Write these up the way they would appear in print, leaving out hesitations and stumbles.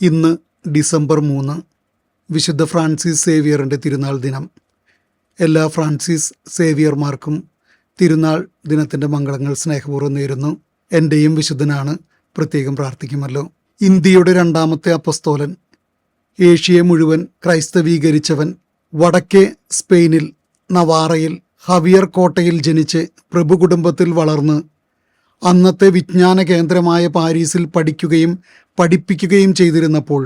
ഇന്ന് ഡിസംബർ 3, വിശുദ്ധ ഫ്രാൻസിസ് സേവിയറിൻ്റെ തിരുനാൾ ദിനം. എല്ലാ ഫ്രാൻസിസ് സേവിയർമാർക്കും തിരുനാൾ ദിനത്തിൻ്റെ മംഗളങ്ങൾ സ്നേഹപൂർവ്വം നേരുന്നു. എൻ്റെയും വിശുദ്ധനാണ്, പ്രത്യേകം പ്രാർത്ഥിക്കുമല്ലോ. ഇന്ത്യയുടെ രണ്ടാമത്തെ അപ്പസ്തോലൻ, ഏഷ്യയെ മുഴുവൻ ക്രൈസ്തവീകരിച്ചവൻ, വടക്കേ സ്പെയിനിൽ നവാറയിൽ ഹവിയർ കോട്ടയിൽ ജനിച്ച് പ്രഭു കുടുംബത്തിൽ വളർന്ന് അന്നത്തെ വിജ്ഞാന കേന്ദ്രമായ പാരീസിൽ പഠിക്കുകയും പഠിപ്പിക്കുകയും ചെയ്തിരുന്നപ്പോൾ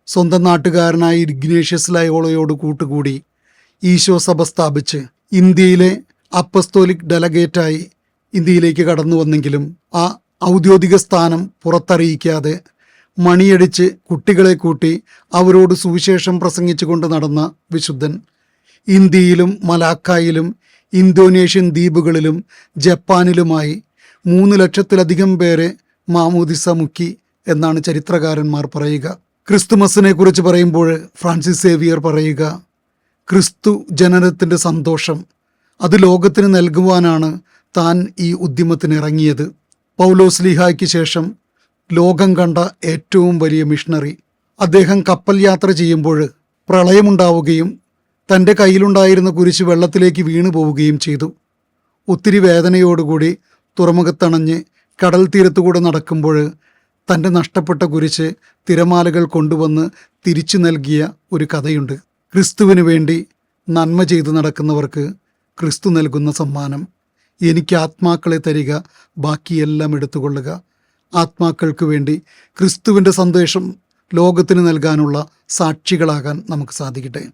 സ്വന്തം നാട്ടുകാരനായ ഇഗ്നേഷ്യസ് ലയോളയോട് കൂട്ടുകൂടി ഈശോ സഭ സ്ഥാപിച്ച് ഇന്ത്യയിലെ അപ്പസ്തോലിക് ഡെലഗേറ്റായി ഇന്ത്യയിലേക്ക് കടന്നു വന്നെങ്കിലും ആ ഔദ്യോഗിക സ്ഥാനം പുറത്തറിയിക്കാതെ മണിയടിച്ച് കുട്ടികളെ കൂട്ടി അവരോട് സുവിശേഷം പ്രസംഗിച്ചുകൊണ്ട് നടന്ന വിശുദ്ധൻ ഇന്ത്യയിലും മലാക്കായിലും ഇന്തോനേഷ്യൻ ദ്വീപുകളിലും ജപ്പാനിലുമായി 3 ലക്ഷത്തിലധികം പേരെ മാമോദിസ മുക്കി എന്നാണ് ചരിത്രകാരന്മാർ പറയുക. ക്രിസ്തുമസിനെ കുറിച്ച് പറയുമ്പോൾ ഫ്രാൻസിസ് സേവിയർ പറയുക, ക്രിസ്തു ജനനത്തിൻ്റെ സന്തോഷം അത് ലോകത്തിന് നൽകുവാനാണ് താൻ ഈ ഉദ്യമത്തിന് ഇറങ്ങിയത്. പൗലോസ് ലീഹായ്ക്ക് ശേഷം ലോകം കണ്ട ഏറ്റവും വലിയ മിഷണറി. അദ്ദേഹം കപ്പൽ യാത്ര ചെയ്യുമ്പോൾ പ്രളയമുണ്ടാവുകയും തൻ്റെ കയ്യിലുണ്ടായിരുന്ന കുരിശ് വെള്ളത്തിലേക്ക് വീണു പോവുകയും ചെയ്തു. ഒത്തിരി വേദനയോടുകൂടി തുറമുഖത്തണഞ്ഞ് കടൽ തീരത്തുകൂടെ നടക്കുമ്പോൾ തൻ്റെ നഷ്ടപ്പെട്ട കുരിശ് തിരമാലകൾ കൊണ്ടുവന്ന് തിരിച്ചു നൽകിയ ഒരു കഥയുണ്ട്. ക്രിസ്തുവിന് വേണ്ടി നന്മ ചെയ്തു നടക്കുന്നവർക്ക് ക്രിസ്തു നൽകുന്ന സമ്മാനം, എനിക്ക് ആത്മാക്കളെ തരിക, ബാക്കിയെല്ലാം എടുത്തുകൊള്ളുക. ആത്മാക്കൾക്ക് വേണ്ടി ക്രിസ്തുവിൻ്റെ സന്ദേശം ലോകത്തിന് നൽകാനുള്ള സാക്ഷികളാകാൻ നമുക്ക് സാധിക്കട്ടെ.